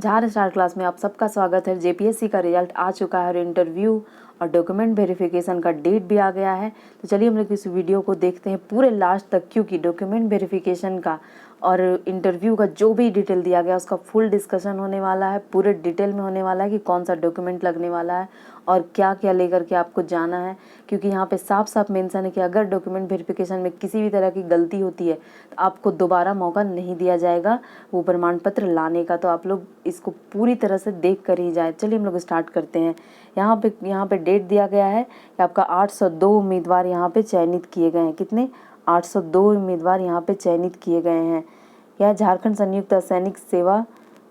झार star class में आप सबका स्वागत है। जेपीएससी का रिजल्ट आ चुका है और इंटरव्यू और डॉक्यूमेंट वेरिफिकेशन का डेट भी आ गया है। तो चलिए हम लोग इस वीडियो को देखते हैं पूरे लास्ट तक, क्योंकि डॉक्यूमेंट वेरिफिकेशन का और इंटरव्यू का जो भी डिटेल दिया गया उसका फुल डिस्कशन होने वाला है। पूरे डिटेल में होने वाला है कि कौन सा डॉक्यूमेंट लगने वाला है और क्या क्या लेकर के आपको जाना है, क्योंकि यहाँ पे साफ साफ मेंशन है कि अगर डॉक्यूमेंट वेरिफिकेशन में किसी भी तरह की गलती होती है तो आपको दोबारा मौका नहीं दिया जाएगा वो प्रमाण पत्र लाने का। तो आप लोग इसको पूरी तरह से देख कर ही जाए। चलिए हम लोग स्टार्ट करते हैं। यहाँ पे डेट दिया गया है कि आपका 802 उम्मीदवार यहाँ पे चयनित किए गए हैं। कितने? 802 उम्मीदवार यहाँ पे चयनित किए गए हैं। यह झारखंड संयुक्त सैनिक सेवा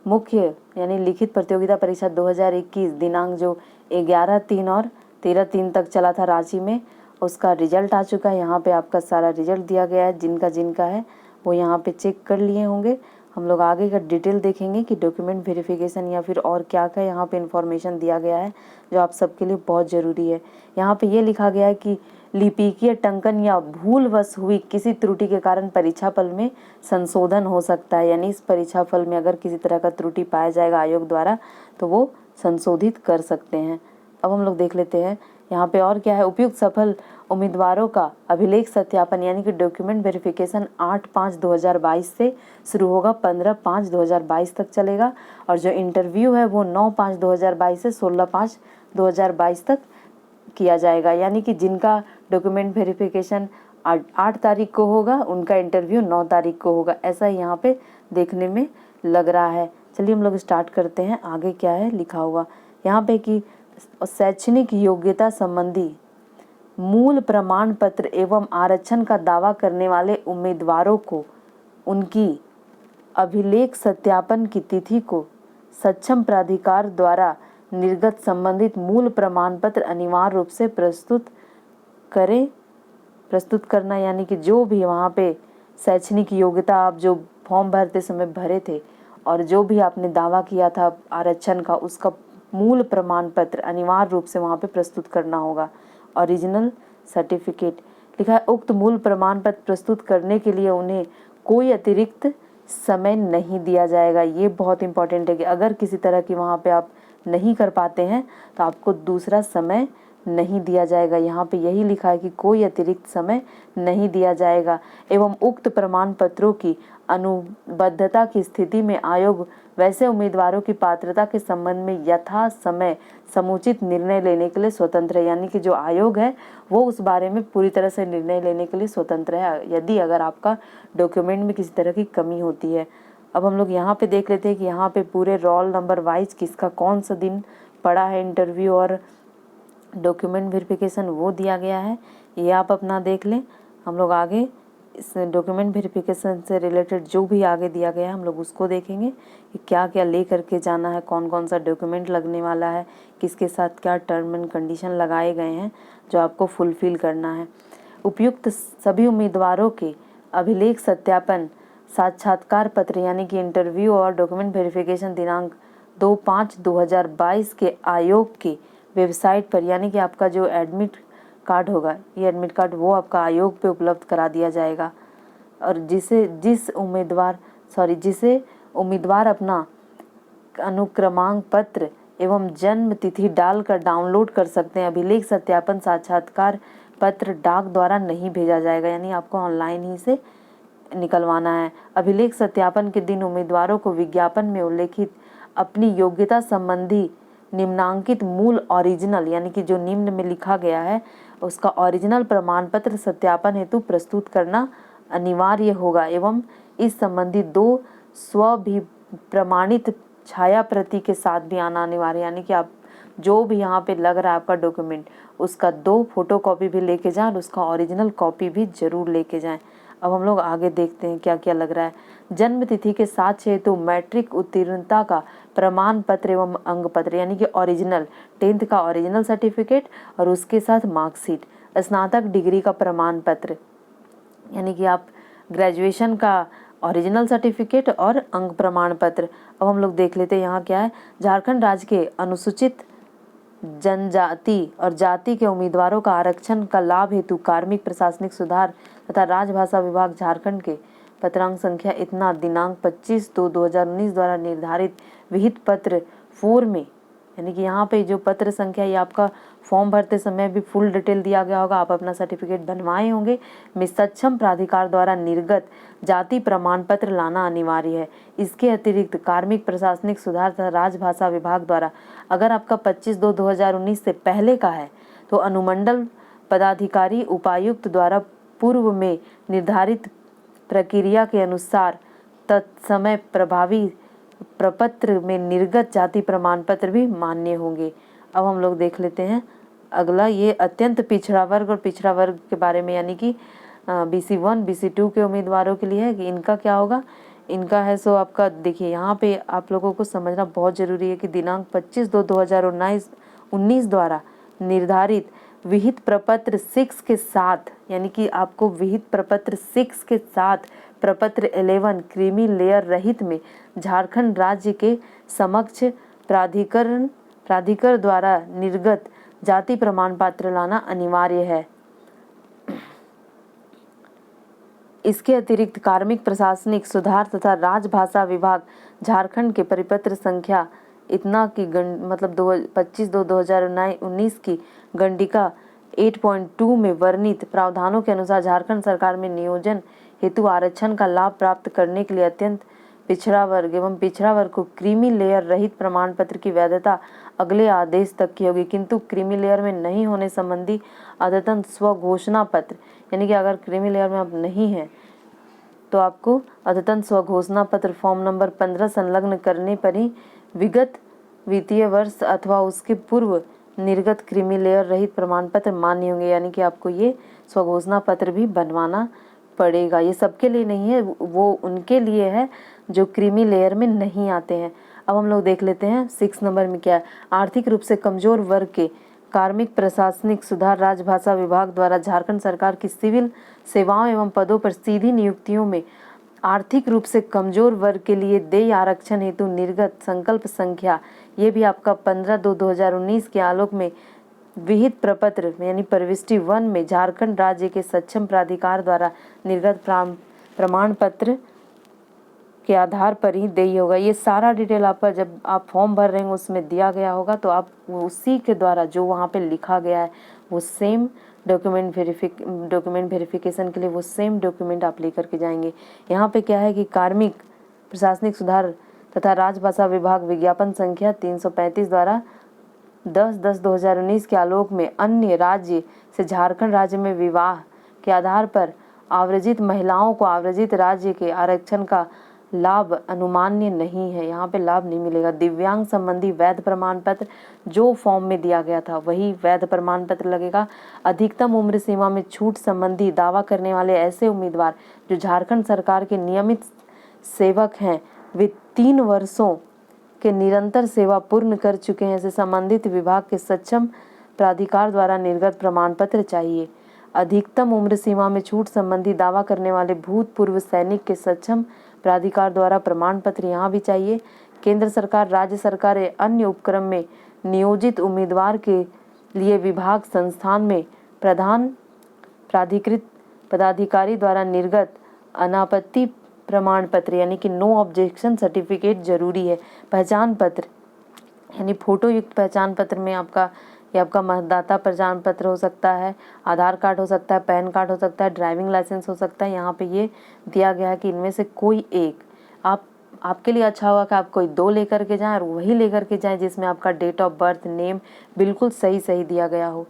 मुख्य यानी लिखित प्रतियोगिता परीक्षा 2021 दिनांक जो 11/3 और 13/3 तक चला था रांची में, उसका रिजल्ट आ चुका है। यहाँ पे आपका सारा रिजल्ट दिया गया है। जिनका है वो यहाँ पे चेक कर लिए होंगे। हम लोग आगे का डिटेल देखेंगे कि डॉक्यूमेंट वेरिफिकेशन या फिर और क्या क्या यहाँ पे इंफॉर्मेशन दिया गया है जो आप सबके लिए बहुत ज़रूरी है। यहाँ पे ये लिखा गया है कि लिपिकीय टंकन या भूलवश हुई किसी त्रुटि के कारण परीक्षा फल में संशोधन हो सकता है। यानी इस परीक्षा फल में अगर किसी तरह का त्रुटि पाया जाएगा आयोग द्वारा तो वो संशोधित कर सकते हैं। अब हम लोग देख लेते हैं यहाँ पे और क्या है। उपयुक्त सफल उम्मीदवारों का अभिलेख सत्यापन यानी कि डॉक्यूमेंट वेरिफिकेशन 8/5/2022 से शुरू होगा, 15/5/2022 तक चलेगा। और जो इंटरव्यू है वो 9/5/2022 से 16/5/2022 तक किया जाएगा। यानी कि जिनका डॉक्यूमेंट वेरिफिकेशन 8 तारीख को होगा उनका इंटरव्यू 9 तारीख को होगा। ऐसा ही यहाँ पे देखने में लग रहा है। चलिए हम लोग स्टार्ट करते हैं। आगे क्या है लिखा हुआ यहाँ पे कि शैक्षणिक योग्यता संबंधी मूल प्रमाण पत्र एवं आरक्षण का दावा करने वाले उम्मीदवारों को उनकी अभिलेख सत्यापन की तिथि को सक्षम प्राधिकार द्वारा निर्गत संबंधित मूल प्रमाण पत्र अनिवार्य रूप से प्रस्तुत करना। यानी कि जो भी वहाँ पे शैक्षणिक योग्यता आप जो फॉर्म भरते समय भरे थे और जो भी आपने दावा किया था आरक्षण का, उसका मूल प्रमाण पत्र अनिवार्य रूप से वहाँ पे प्रस्तुत करना होगा। ओरिजिनल सर्टिफिकेट लिखा है। उक्त मूल प्रमाण पत्र प्रस्तुत करने के लिए उन्हें कोई अतिरिक्त समय नहीं दिया जाएगा। ये बहुत इंपॉर्टेंट है कि अगर किसी तरह की वहाँ पे आप नहीं कर पाते हैं तो आपको दूसरा समय नहीं दिया जाएगा। यहाँ पे यही लिखा है कि कोई अतिरिक्त समय नहीं दिया जाएगा। एवं उक्त प्रमाण पत्रों की अनुबद्धता की स्थिति में आयोग वैसे उम्मीदवारों की पात्रता के संबंध में यथा समय समुचित निर्णय लेने के लिए स्वतंत्र है। यानी कि जो आयोग है वो उस बारे में पूरी तरह से निर्णय लेने के लिए स्वतंत्र है यदि अगर आपका डॉक्यूमेंट में किसी तरह की कमी होती है। अब हम लोग यहाँ पे देख लेते हैं कि यहाँ पे पूरे रोल नंबर वाइज किसका कौन सा दिन पड़ा है इंटरव्यू और डॉक्यूमेंट वेरिफिकेशन वो दिया गया है। ये आप अपना देख लें। हम लोग आगे इस डॉक्यूमेंट वेरिफिकेशन से रिलेटेड जो भी आगे दिया गया है हम लोग उसको देखेंगे कि क्या क्या ले करके जाना है, कौन कौन सा डॉक्यूमेंट लगने वाला है, किसके साथ क्या टर्म एंड कंडीशन लगाए गए हैं जो आपको फुलफिल करना है। उपयुक्त सभी उम्मीदवारों के अभिलेख सत्यापन साक्षात्कार पत्र यानी कि इंटरव्यू और डॉक्यूमेंट वेरिफिकेशन दिनांक 2/5/2022 के आयोग के वेबसाइट पर यानी कि आपका जो एडमिट कार्ड होगा, ये एडमिट कार्ड वो आपका आयोग पे उपलब्ध करा दिया जाएगा। और जिसे उम्मीदवार अपना अनुक्रमांक पत्र एवं जन्म तिथि डालकर डाउनलोड कर सकते हैं। अभिलेख सत्यापन साक्षात्कार पत्र डाक द्वारा नहीं भेजा जाएगा, यानी आपको ऑनलाइन ही से निकलवाना है। अभिलेख सत्यापन के दिन उम्मीदवारों को विज्ञापन में उल्लेखित अपनी योग्यता संबंधी निम्नांकित मूल ओरिजिनल यानी कि जो निम्न में लिखा गया है उसका ओरिजिनल प्रमाण पत्र सत्यापन हेतु प्रस्तुत करना अनिवार्य होगा एवं इस संबंधी 2 स्व भी प्रमाणित छाया प्रति के साथ भी आना अनिवार्य। यानी कि आप जो भी यहाँ पे लग रहा है आपका डॉक्यूमेंट उसका 2 फोटोकॉपी भी लेके जाएं और उसका ओरिजिनल कॉपी भी जरूर लेके जाएं। अब हम लोग आगे देखते हैं क्या क्या लग रहा है। जन्म तिथि के साथ हेतु मैट्रिक उत्तीर्णता का प्रमाण पत्र एवं अंक पत्र यानी कि ओरिजिनल 10th का ओरिजिनल सर्टिफिकेट और उसके साथ मार्कशीट। स्नातक डिग्री का प्रमाण पत्र यानी कि आप ग्रेजुएशन का ओरिजिनल सर्टिफिकेट और अंक प्रमाण पत्र। अब हम लोग देख लेते हैं यहाँ क्या है। झारखंड राज्य के अनुसूचित जनजाति और जाति के उम्मीदवारों का आरक्षण का लाभ हेतु कार्मिक प्रशासनिक सुधार तथा राजभाषा विभाग झारखंड के पत्रांक संख्या इतना दिनांक 25/2/2019 द्वारा निर्धारित विहित पत्र 4 में, यानी कि यहाँ पे जो पत्र संख्या ये आपका फॉर्म भरते समय भी फुल डिटेल दिया गया होगा, आप अपना सर्टिफिकेट बनवाए होंगे, में सक्षम प्राधिकार द्वारा निर्गत जाति प्रमाण पत्र लाना अनिवार्य है। इसके अतिरिक्त कार्मिक प्रशासनिक सुधार तथा राजभाषा विभाग द्वारा अगर आपका 25/2/2019 से पहले का है तो अनुमंडल पदाधिकारी उपायुक्त द्वारा पूर्व में निर्धारित प्रक्रिया के अनुसार तत्समय प्रभावी प्रपत्र में निर्गत जाति प्रमाण पत्र भी मान्य होंगे। अब हम लोग देख लेते हैं अगला, ये अत्यंत पिछड़ा वर्ग और पिछड़ा वर्ग के बारे में, यानी कि BC1 BC2 के उम्मीदवारों के लिए है कि इनका क्या होगा। इनका है सो आपका देखिए यहाँ पे आप लोगों को समझना बहुत ज़रूरी है कि दिनांक 25/2/2019 द्वारा निर्धारित विहित प्रपत्र 6 के साथ, यानी कि आपको विहित प्रपत्र 6 के साथ प्रपत्र 11 क्रीमी लेयर रहित में झारखंड राज्य के समक्ष प्राधिकर द्वारा निर्गत जाति प्रमाण पत्र लाना अनिवार्य है। इसके अतिरिक्त कार्मिक प्रशासनिक सुधार तथा राजभाषा विभाग झारखंड के परिपत्र संख्या इतना की 25/2/2019 की गंडिका 8.2 में वर्णित प्रावधानों के अनुसार झारखंड सरकार में नियोजन हेतु आरक्षण का लाभ प्राप्त करने के लिए अत्यंत पिछड़ा वर्ग एवं पिछड़ा वर्ग को क्रीमी लेयर रहित प्रमाण पत्र की वैधता अगले आदेश तक की होगी, किंतु क्रीमी लेयर में नहीं होने संबंधी अद्यतन स्वघोषणा पत्र, यानी कि अगर क्रीमी लेयर में आप नहीं हैं तो आपको अद्यतन स्वघोषणा पत्र फॉर्म नंबर 15 संलग्न करने पर ही विगत वित्तीय वर्ष अथवा उसके पूर्व निर्गत क्रीमी लेयर रहित प्रमाण पत्र मान्य होंगे, यानी कि आपको ये स्वघोषणा पत्र भी बनवाना पड़ेगा। ये सबके लिए नहीं है, वो उनके लिए है जो क्रीमी लेयर में नहीं आते हैं। अब हम लोग देख लेते हैं 6 नंबर में क्या है। आर्थिक रूप से कमजोर वर्ग के कार्मिक प्रशासनिक सुधार राजभाषा विभाग द्वारा झारखंड सरकार की सिविल सेवाओं एवं पदों पर सीधी नियुक्तियों में आर्थिक रूप से कमजोर वर्ग के लिए देय आरक्षण हेतु निर्गत संकल्प संख्या, ये भी आपका 15/2/2019 के आलोक में विहित प्रपत्र यानी प्रविष्टि 1 में झारखंड राज्य के सक्षम प्राधिकार द्वारा निर्गत प्रमाण पत्र के आधार पर ही देय होगा। ये सारा डिटेल आपका जब आप फॉर्म भर रहे हैं उसमें दिया गया होगा, तो आप उसी के द्वारा जो वहाँ पे लिखा गया है वो सेम डॉक्यूमेंट वेरिफिकेशन के लिए वो सेम डॉक्यूमेंट आप लेकर के जाएंगे। यहाँ पे क्या है कि कार्मिक प्रशासनिक सुधार तथा राजभाषा विभाग विज्ञापन संख्या 335 द्वारा 10/10/2019 के आलोक में अन्य राज्य से झारखंड राज्य में विवाह के आधार पर आव्रजित महिलाओं को आव्रजित राज्य के आरक्षण का लाभ अनुमान्य नहीं है, यहाँ पे लाभ नहीं मिलेगा। दिव्यांग संबंधी वैध प्रमाण पत्र जो फॉर्म में दिया गया था वही वैध प्रमाण पत्र लगेगा। अधिकतम उम्र सीमा में छूट संबंधी दावा करने वाले ऐसे उम्मीदवार जो झारखंड सरकार के नियमित सेवक हैं, वे 3 वर्षों के निरंतर सेवा पूर्ण कर चुके हैं, ऐसे संबंधित विभाग के सक्षम प्राधिकार द्वारा निर्गत प्रमाण पत्र चाहिए। अधिकतम उम्र सीमा में छूट संबंधी दावा करने वाले भूतपूर्व सैनिक के सक्षम प्राधिकार द्वारा प्रमाण पत्र यहाँ भी चाहिए। केंद्र सरकार, राज्य सरकार या अन्य उपक्रम में नियोजित उम्मीदवार के लिए विभाग संस्थान में प्रधान प्राधिकृत पदाधिकारी द्वारा निर्गत अनापत्ति प्रमाण पत्र यानी कि नो ऑब्जेक्शन सर्टिफिकेट जरूरी है। पहचान पत्र यानी फोटो युक्त पहचान पत्र में आपका मतदाता पहचान पत्र हो सकता है, आधार कार्ड हो सकता है, पैन कार्ड हो सकता है, ड्राइविंग लाइसेंस हो सकता है। यहाँ पे ये दिया गया है कि इनमें से कोई एक आपके लिए अच्छा होगा कि आप कोई 2 लेकर के जाएं और वही लेकर के जाएं जिसमें आपका डेट ऑफ बर्थ, नेम बिल्कुल सही दिया गया हो।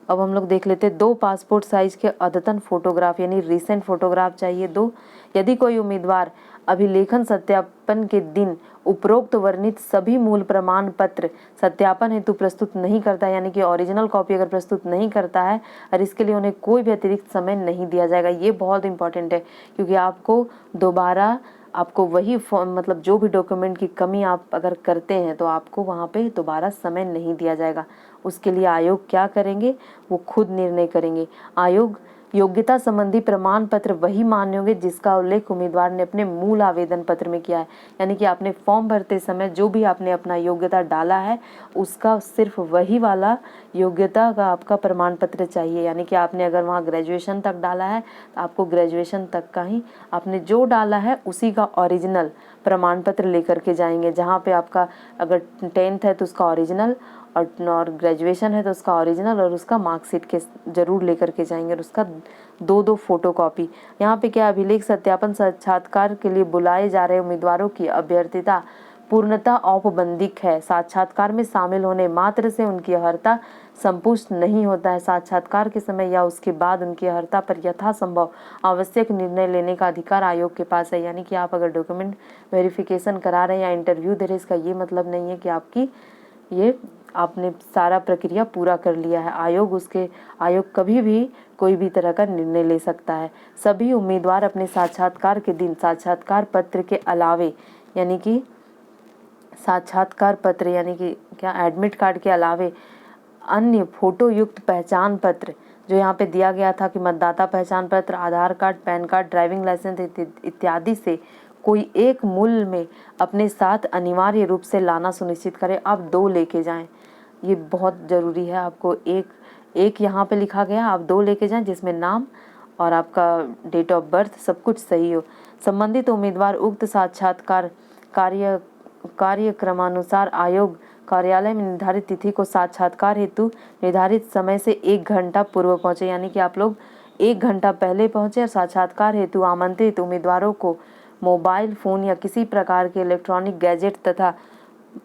अब हम लोग देख लेते हैं 2 पासपोर्ट साइज के अद्यतन फोटोग्राफ यानी रीसेंट फोटोग्राफ चाहिए 2। यदि कोई उम्मीदवार अभिलेखन सत्यापन के दिन उपरोक्त वर्णित सभी मूल प्रमाण पत्र सत्यापन हेतु प्रस्तुत नहीं करता है, यानी कि ओरिजिनल कॉपी अगर प्रस्तुत नहीं करता है और इसके लिए उन्हें कोई भी अतिरिक्त समय नहीं दिया जाएगा। ये बहुत इंपॉर्टेंट है क्योंकि आपको दोबारा वही मतलब जो भी डॉक्यूमेंट की कमी आप अगर करते हैं तो आपको वहाँ पे दोबारा समय नहीं दिया जाएगा। उसके लिए आयोग क्या करेंगे वो खुद निर्णय करेंगे। आयोग योग्यता संबंधी प्रमाण पत्र वही मान्य होंगे जिसका उल्लेख उम्मीदवार ने अपने मूल आवेदन पत्र में किया है। यानी कि आपने फॉर्म भरते समय जो भी आपने अपना योग्यता डाला है उसका सिर्फ वही वाला योग्यता का आपका प्रमाण पत्र चाहिए। यानी कि आपने अगर वहाँ ग्रेजुएशन तक डाला है तो आपको ग्रेजुएशन तक का ही, आपने जो डाला है उसी का ओरिजिनल प्रमाण पत्र लेकर के जाएंगे। जहाँ पे आपका अगर 10th है तो उसका ओरिजिनल, और ग्रेजुएशन है तो उसका ओरिजिनल और उसका मार्कशीट के ज़रूर लेकर के जाएंगे, और उसका 2 फोटो कॉपी। यहाँ पे क्या, अभिलेख सत्यापन साक्षात्कार के लिए बुलाए जा रहे उम्मीदवारों की अभ्यर्थिता पूर्णतः औपबंधिक है। साक्षात्कार में शामिल होने मात्र से उनकी अर्हता संपुष्ट नहीं होता है। साक्षात्कार के समय या उसके बाद उनकी अर्हता पर यथासंभव आवश्यक निर्णय लेने का अधिकार आयोग के पास है। यानी कि आप अगर डॉक्यूमेंट वेरिफिकेशन करा रहे हैं या इंटरव्यू दे रहे हैं, इसका ये मतलब नहीं है कि आपकी ये आपने सारा प्रक्रिया पूरा कर लिया है। आयोग कभी भी कोई भी तरह का निर्णय ले सकता है। सभी उम्मीदवार अपने साक्षात्कार के दिन साक्षात्कार पत्र के अलावे, यानी कि साक्षात्कार पत्र यानी कि क्या, एडमिट कार्ड के अलावे अन्य फोटो युक्त पहचान पत्र, जो यहाँ पे दिया गया था कि मतदाता पहचान पत्र, Aadhaar card, PAN card, driving licence इत्यादि से कोई एक मूल्य में अपने साथ अनिवार्य रूप से लाना सुनिश्चित करें। आप 2 लेके जाएं, ये बहुत ज़रूरी है। आपको एक यहाँ पे लिखा गया, आप 2 लेके जाएं जिसमें नाम और आपका डेट ऑफ बर्थ सब कुछ सही हो। संबंधित उम्मीदवार उक्त साक्षात्कार कार्यक्रमानुसार आयोग कार्यालय में निर्धारित तिथि को साक्षात्कार हेतु निर्धारित समय से 1 घंटा पूर्व पहुंचे। यानी कि आप लोग 1 घंटा पहले पहुंचे और साक्षात्कार हेतु आमंत्रित उम्मीदवारों को मोबाइल फ़ोन या किसी प्रकार के इलेक्ट्रॉनिक गैजेट तथा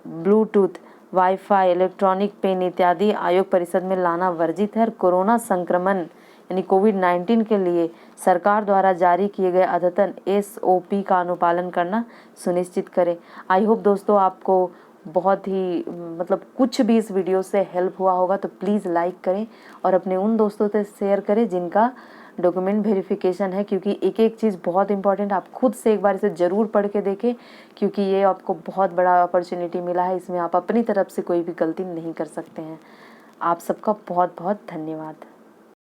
ब्लूटूथ, वाईफाई, इलेक्ट्रॉनिक पेन इत्यादि आयोग परिसर में लाना वर्जित है। कोरोना संक्रमण यानी कोविड-19 के लिए सरकार द्वारा जारी किए गए अद्यतन SOP का अनुपालन करना सुनिश्चित करें। आई होप दोस्तों आपको बहुत ही कुछ भी इस वीडियो से हेल्प हुआ होगा, तो प्लीज़ लाइक करें और अपने उन दोस्तों से शेयर करें जिनका डॉक्यूमेंट वेरिफिकेशन है, क्योंकि एक एक चीज़ बहुत इंपॉर्टेंट। आप खुद से एक बार इसे ज़रूर पढ़ के देखें, क्योंकि ये आपको बहुत बड़ा अपॉर्चुनिटी मिला है। इसमें आप अपनी तरफ से कोई भी गलती नहीं कर सकते हैं। आप सबका बहुत बहुत धन्यवाद।